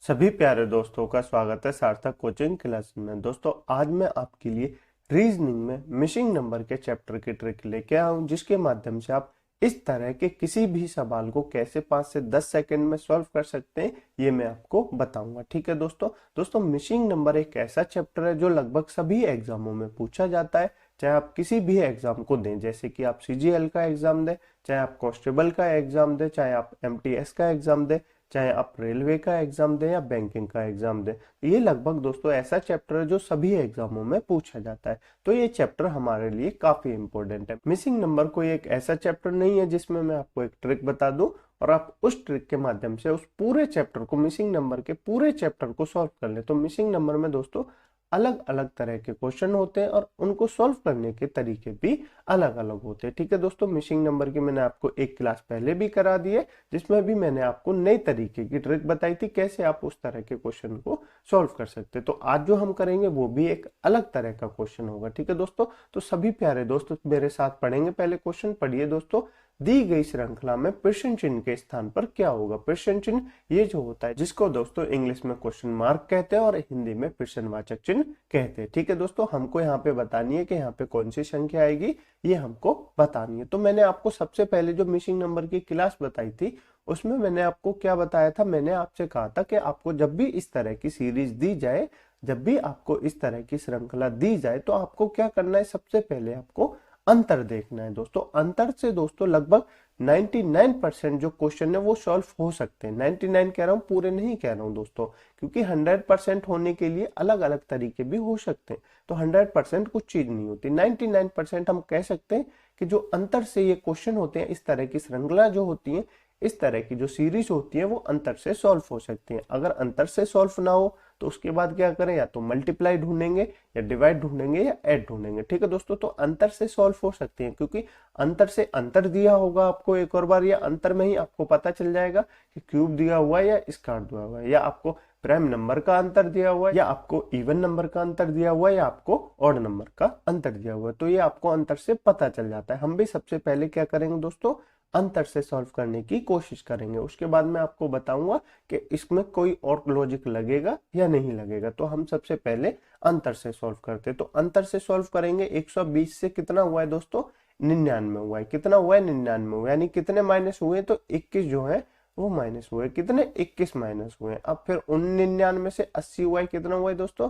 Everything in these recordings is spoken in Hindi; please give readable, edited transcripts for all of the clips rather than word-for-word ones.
सभी प्यारे दोस्तों का स्वागत है सार्थक कोचिंग क्लास में। दोस्तों आज मैं आपके लिए रीजनिंग में मिसिंग नंबर के चैप्टर की ट्रिक लेके आया हूं, जिसके माध्यम से आप इस तरह के किसी भी सवाल को कैसे 5 से 10 सेकंड में सॉल्व कर सकते हैं, ये मैं आपको बताऊंगा। ठीक है दोस्तों मिसिंग नंबर एक ऐसा चैप्टर है जो लगभग सभी एग्जामों में पूछा जाता है। चाहे आप किसी भी एग्जाम को दें, जैसे कि आप सीजीएल का एग्जाम दें, चाहे आप कांस्टेबल का एग्जाम दें, चाहे आप एमटीएस का एग्जाम दें, चाहे आप रेलवे का एग्जाम दें या बैंकिंग का एग्जाम दें, ये लगभग दोस्तों ऐसा चैप्टर है जो सभी एग्जामों में पूछा जाता है। तो ये चैप्टर हमारे लिए काफी इंपॉर्टेंट है। मिसिंग नंबर कोई एक ऐसा चैप्टर नहीं है जिसमें मैं आपको एक ट्रिक बता दूं और आप उस ट्रिक के माध्यम से उस पूरे चैप्टर को, मिसिंग नंबर के पूरे चैप्टर को सॉल्व कर ले। तो मिसिंग नंबर में दोस्तों अलग अलग तरह के क्वेश्चन होते हैं और उनको सॉल्व करने के तरीके भी अलग अलग होते हैं। ठीक है दोस्तों, मिसिंग नंबर की मैंने आपको एक क्लास पहले भी करा दी है, जिसमें भी मैंने आपको नई तरीके की ट्रिक बताई थी कैसे आप उस तरह के क्वेश्चन को सॉल्व कर सकते हैं। तो आज जो हम करेंगे वो भी एक अलग तरह का क्वेश्चन होगा। ठीक है दोस्तों, तो सभी प्यारे दोस्त मेरे साथ पढ़ेंगे। पहले क्वेश्चन पढ़िए दोस्तों। दी गई श्रृंखला में प्रश्न चिन्ह के स्थान पर क्या होगा? प्रश्न चिन्ह ये जो होता है, जिसको दोस्तों इंग्लिश में क्वेश्चन मार्क कहते हैं और हिंदी में प्रश्नवाचक चिन्ह कहते हैं। ठीक है दोस्तों, हमको यहाँ पे बतानी है कि यहाँ पे कौन सी संख्या आएगी, ये हमको बतानी है। तो मैंने आपको सबसे पहले जो मिसिंग नंबर की क्लास बताई थी, उसमें मैंने आपको क्या बताया था? मैंने आपसे कहा था कि आपको जब भी इस तरह की सीरीज दी जाए, जब भी आपको इस तरह की श्रृंखला दी जाए, तो आपको क्या करना है? सबसे पहले आपको अंतर देखना है दोस्तों। अंतर से दोस्तों लगभग 99% जो क्वेश्चन है वो सॉल्व हो सकते हैं। 99 कह रहा हूं, पूरे नहीं कह रहा हूं दोस्तों, क्योंकि 100% होने के लिए अलग अलग तरीके भी हो सकते हैं। तो 100% कुछ चीज नहीं होती। 99% हम कह सकते हैं कि जो अंतर से ये क्वेश्चन होते हैं, इस तरह की श्रृंखला जो होती है, इस तरह की जो सीरीज होती है, वो अंतर से सॉल्व हो सकती है। अगर अंतर से सॉल्व ना हो तो उसके बाद क्या करें? या तो मल्टीप्लाई ढूंढेंगे, या डिवाइड ढूंढेंगे, या ऐड ढूंढेंगे। ठीक है दोस्तों, तो अंतर से सॉल्व हो सकती है, क्योंकि अंतर से अंतर दिया होगा आपको एक और बार, या अंतर में ही आपको पता चल जाएगा कि क्यूब दिया हुआ है या स्क्वायर दिया हुआ है, या आपको प्राइम नंबर का अंतर दिया हुआ है, या आपको इवन नंबर का अंतर दिया हुआ है, या आपको ऑड नंबर का अंतर दिया हुआ है। तो ये आपको अंतर से पता चल जाता है। हम भी सबसे पहले क्या करेंगे दोस्तों? अंतर से सॉल्व करने की कोशिश करेंगे। उसके बाद मैं आपको बताऊंगा कि इसमें कोई और लॉजिक लगेगा या नहीं लगेगा। तो हम सबसे पहले अंतर से सॉल्व करते हैं। तो अंतर से सॉल्व करेंगे। 120 से कितना हुआ है दोस्तों? 99 हुआ है। कितना हुआ है? 99 हुआ है। यानी कितने माइनस हुए? तो 21 जो है वो माइनस हुए। कितने? 21 माइनस हुए। अब फिर 99 से 80 हुआ है। कितना हुआ है दोस्तों?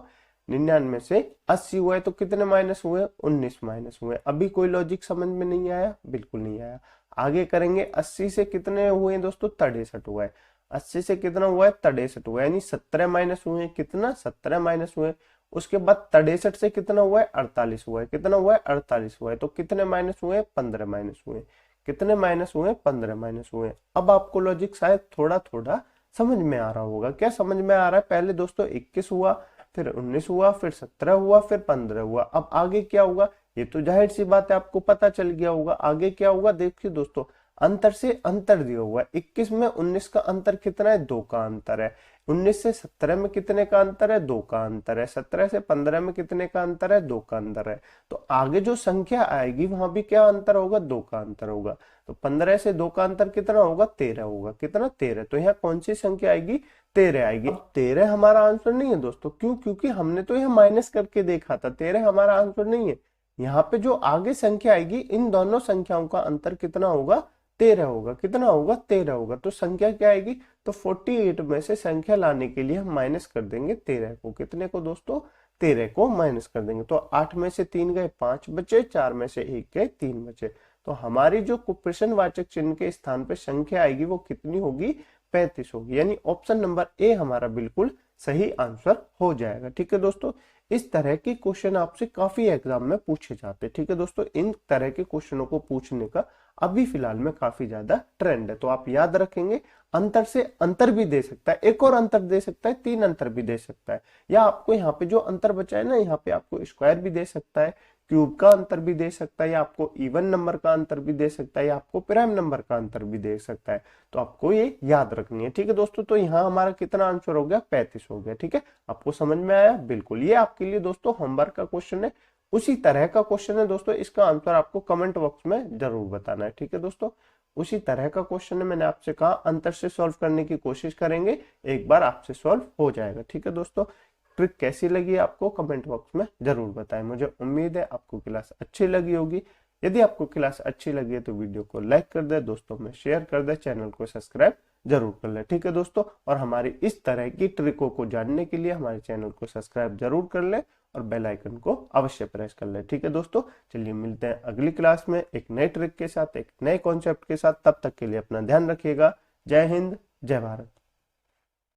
99 से 80 हुआ है, तो कितने माइनस हुए? 19 माइनस हुए। अभी कोई लॉजिक समझ में नहीं आया? बिल्कुल नहीं आया। आगे करेंगे। 80 से कितने हुए दोस्तों? 63 हुआ है। 80 से कितना हुआ है? 63 हुआ है। यानी 17 माइनस हुए। कितना? 17 माइनस हुए। उसके बाद 63 से कितना हुआ है? 48 हुआ है। कितना हुआ है? 48 हुआ है। तो कितने माइनस हुए? 15 माइनस हुए। कितने माइनस हुए? 15 माइनस हुए। अब आपको लॉजिक शायद थोड़ा थोड़ा समझ में आ रहा होगा। क्या समझ में आ रहा है? पहले दोस्तों 21 हुआ, फिर 19 हुआ, फिर 17 हुआ, फिर 15 हुआ। अब आगे क्या होगा? ये तो जाहिर सी बात है, आपको पता चल गया होगा। आगे क्या होगा? देखिए दोस्तों, अंतर से अंतर दिया हुआ है। 21 में 19 का अंतर कितना है? 2 का अंतर है। 19 से 17 में कितने का अंतर है? 2 का अंतर है। 17 से 15 में कितने का अंतर है? 2 का अंतर है। तो आगे जो संख्या आएगी वहां भी क्या अंतर होगा? 2 का अंतर होगा। तो 15 से 2 का अंतर कितना होगा? 13 होगा। कितना? 13। तो यहाँ कौन सी संख्या आएगी? 13 आएगी। 13 हमारा आंसर नहीं है दोस्तों। क्यों? क्योंकि हमने तो यह माइनस करके देखा था। 13 हमारा आंसर नहीं है। यहाँ पे जो आगे संख्या आएगी, इन दोनों संख्याओं का अंतर कितना होगा? 13 होगा। कितना होगा? 13 होगा। तो संख्या क्या आएगी? तो 48 में से संख्या लाने के लिए हम माइनस कर देंगे 13 को। कितने को दोस्तों? 13 को माइनस कर देंगे। तो 8 में से 3 गए, 5 बचे। 4 में से 1 गए, 3 बचे। तो हमारी जो प्रश्नवाचक चिन्ह के स्थान पे संख्या आएगी वो कितनी होगी? 35 होगी। यानी ऑप्शन नंबर ए हमारा बिल्कुल सही आंसर हो जाएगा। ठीक है दोस्तों, इस तरह के क्वेश्चन आपसे काफी एग्जाम में पूछे जाते हैं। ठीक है दोस्तों, इन तरह के क्वेश्चनों को पूछने का अभी फिलहाल में काफी ज्यादा ट्रेंड है। तो आप याद रखेंगे, अंतर से अंतर भी दे सकता है, एक और अंतर दे सकता है, 3 अंतर भी दे सकता है, या आपको यहाँ पे जो अंतर बचा है ना, यहाँ पे आपको स्क्वायर भी दे सकता है, क्यूब का अंतर भी दे सकता है, या आपको इवन नंबर का अंतर भी दे सकता है, या आपको प्राइम नंबर का अंतर भी दे सकता है। तो आपको ये याद रखनी है। ठीक है दोस्तों, तो यहाँ हमारा कितना आंसर हो गया? 35 हो गया। ठीक है, आपको समझ में आया? बिल्कुल। ये आपके लिए दोस्तों होमवर्क का क्वेश्चन है, उसी तरह का क्वेश्चन है दोस्तों। इसका आंसर आपको कमेंट बॉक्स में जरूर बताना है। ठीक है दोस्तों, उसी तरह का क्वेश्चन है, मैंने आपसे कहा अंतर से सॉल्व करने की कोशिश करेंगे, एक बार आपसे सॉल्व हो जाएगा। ठीक है दोस्तों, ट्रिक कैसी लगी आपको कमेंट बॉक्स में जरूर बताएं। मुझे उम्मीद है आपको क्लास अच्छी लगी होगी। यदि आपको क्लास अच्छी लगी है तो वीडियो को लाइक कर दे, दोस्तों में शेयर कर दे, चैनल को सब्सक्राइब जरूर कर ले। ठीक है दोस्तों, और हमारी इस तरह की ट्रिकों को जानने के लिए हमारे चैनल को सब्सक्राइब जरूर कर ले और बेल आइकन को अवश्य प्रेस कर ले। ठीक है दोस्तों, चलिए मिलते हैं अगली क्लास में एक नए ट्रिक के साथ, एक नए कॉन्सेप्ट के साथ। तब तक के लिए अपना ध्यान रखिएगा। जय हिंद, जय भारत।